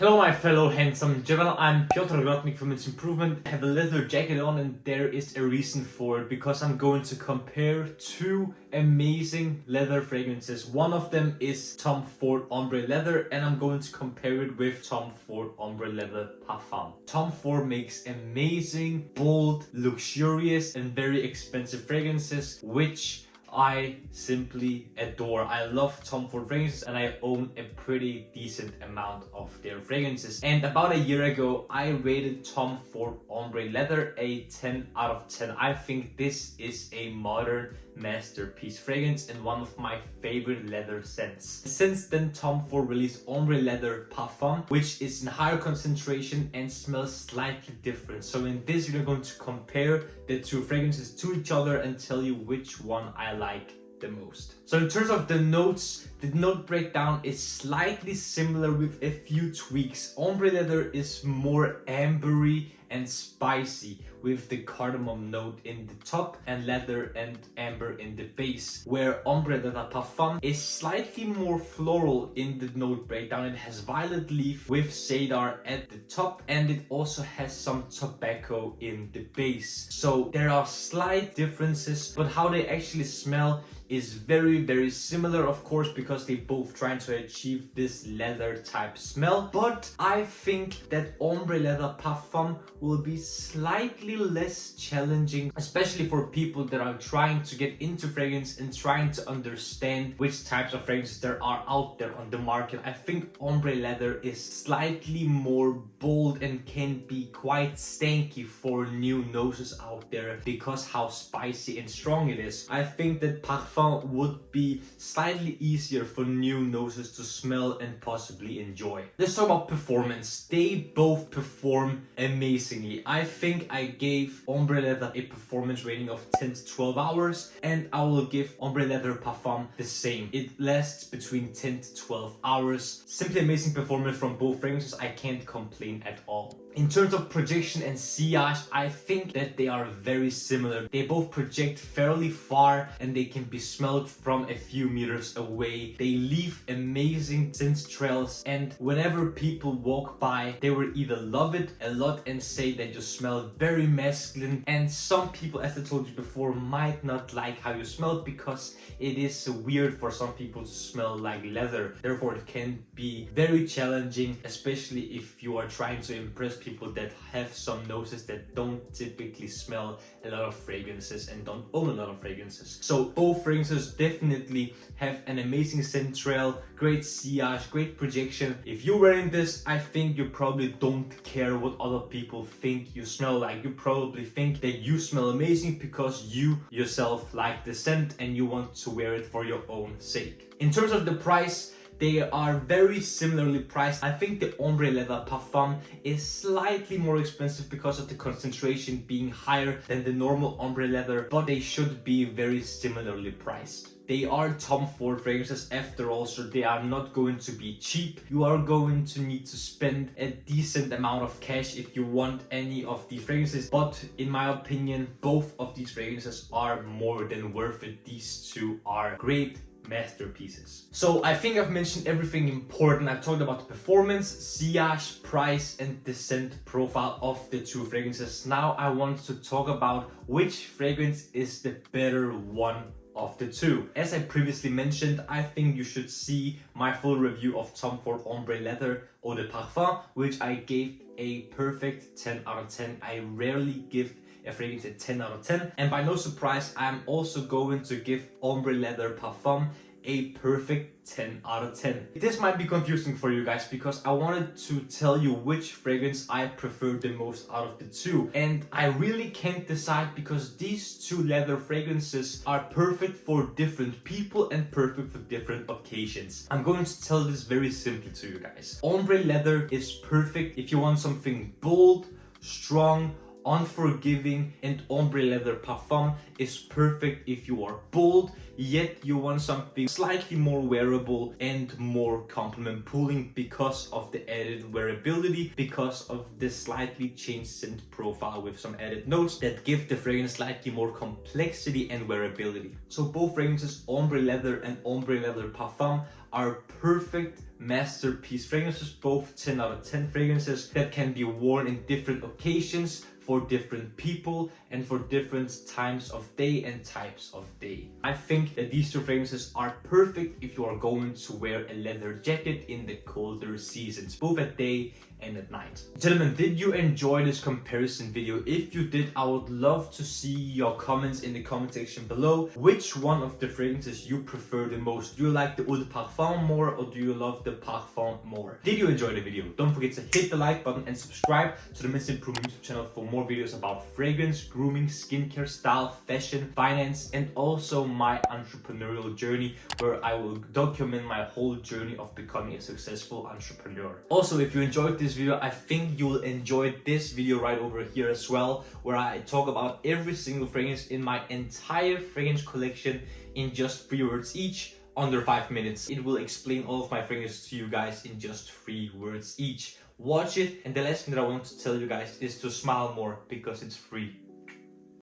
Hello my fellow handsome gentlemen, I'm Piotr Grotnik from Its Improvement. I have a leather jacket on and there is a reason for it, because I'm going to compare two amazing leather fragrances. One of them is Tom Ford Ombré Leather and I'm going to compare it with Tom Ford Ombré Leather Parfum. Tom Ford makes amazing, bold, luxurious and very expensive fragrances, which I simply adore. I love Tom Ford fragrances and I own a pretty decent amount of their fragrances. And about a year ago, I rated Tom Ford Ombré Leather a 10 out of 10. I think this is a modern masterpiece fragrance and one of my favorite leather scents. Since then, Tom Ford released Ombré Leather Parfum, which is in higher concentration and smells slightly different. So in this video, I'm going to compare the two fragrances to each other and tell you which one I like the most. So in terms of the notes, the note breakdown is slightly similar with a few tweaks. Ombré Leather is more ambery and spicy with the cardamom note in the top and leather and amber in the base, where Ombré Leather Parfum is slightly more floral in the note breakdown. It has violet leaf with cedar at the top and it also has some tobacco in the base. So there are slight differences, but how they actually smell is very similar, of course, because they both trying to achieve this leather type smell. But I think that Ombré Leather Parfum will be slightly less challenging, especially for people that are trying to get into fragrance and trying to understand which types of fragrances there are out there on the market. I think Ombré Leather is slightly more bold and can be quite stanky for new noses out there because how spicy and strong it is. I think that Parfum would be slightly easier for new noses to smell and possibly enjoy. Let's talk about performance. They both perform amazingly. I think I gave Ombré Leather a performance rating of 10 to 12 hours and I will give Ombré Leather Parfum the same. It lasts between 10 to 12 hours. Simply amazing performance from both fragrances. I can't complain at all. In terms of projection and sillage, I think that they are very similar. They both project fairly far and they can be smelled from a few meters away. They leave amazing scent trails and whenever people walk by, they will either love it a lot and say that you smell very masculine, and some people, as I told you before, might not like how you smell because it is weird for some people to smell like leather. Therefore, it can be very challenging, especially if you are trying to impress people that have some noses that don't typically smell a lot of fragrances and don't own a lot of fragrances. So both fragrances definitely have an amazing scent trail, great sillage, great projection. If you're wearing this, I think you probably don't care what other people think you smell like. You probably think that you smell amazing because you yourself like the scent and you want to wear it for your own sake. In terms of the price, they are very similarly priced. I think the Ombré Leather Parfum is slightly more expensive because of the concentration being higher than the normal Ombré Leather, but they should be very similarly priced. They are Tom Ford fragrances after all, so they are not going to be cheap. You are going to need to spend a decent amount of cash if you want any of these fragrances, but in my opinion, both of these fragrances are more than worth it. These two are great masterpieces. So I think I've mentioned everything important. I've talked about the performance, sillage, price and the scent profile of the two fragrances. Now I want to talk about which fragrance is the better one of the two. As I previously mentioned, I think you should see my full review of Tom Ford Ombré Leather Eau de Parfum, which I gave a perfect 10 out of 10. I rarely give a fragrance a 10 out of 10, and by no surprise, I'm also going to give Ombré Leather Parfum a perfect 10 out of 10. This might be confusing for you guys because I wanted to tell you which fragrance I prefer the most out of the two, and I really can't decide because these two leather fragrances are perfect for different people and perfect for different occasions. I'm going to tell this very simply to you guys. Ombré Leather is perfect if you want something bold, strong, unforgiving, and Ombré Leather Parfum is perfect if you are bold, yet you want something slightly more wearable and more compliment pulling because of the added wearability, because of the slightly changed scent profile with some added notes that give the fragrance slightly more complexity and wearability. So both fragrances, Ombré Leather and Ombré Leather Parfum, are perfect masterpiece fragrances, both 10 out of 10 fragrances that can be worn in different occasions, for different people and for different times of day and types of day. I think that these two fragrances are perfect if you are going to wear a leather jacket in the colder seasons, both at day and at night. Gentlemen, did you enjoy this comparison video? If you did, I would love to see your comments in the comment section below. Which one of the fragrances you prefer the most? Do you like the Eau de Parfum more, or do you love the Parfum more? Did you enjoy the video? Don't forget to hit the like button and subscribe to the Men's Improvement YouTube channel for more videos about fragrance, grooming, skincare, style, fashion, finance, and also my entrepreneurial journey, where I will document my whole journey of becoming a successful entrepreneur. Also, if you enjoyed this video, I think you will enjoy this video right over here as well, where I talk about every single fragrance in my entire fragrance collection in just 3 words each, under 5 minutes. It will explain all of my fragrances to you guys in just 3 words each. Watch it, and the last thing that I want to tell you guys is to smile more, because it's free.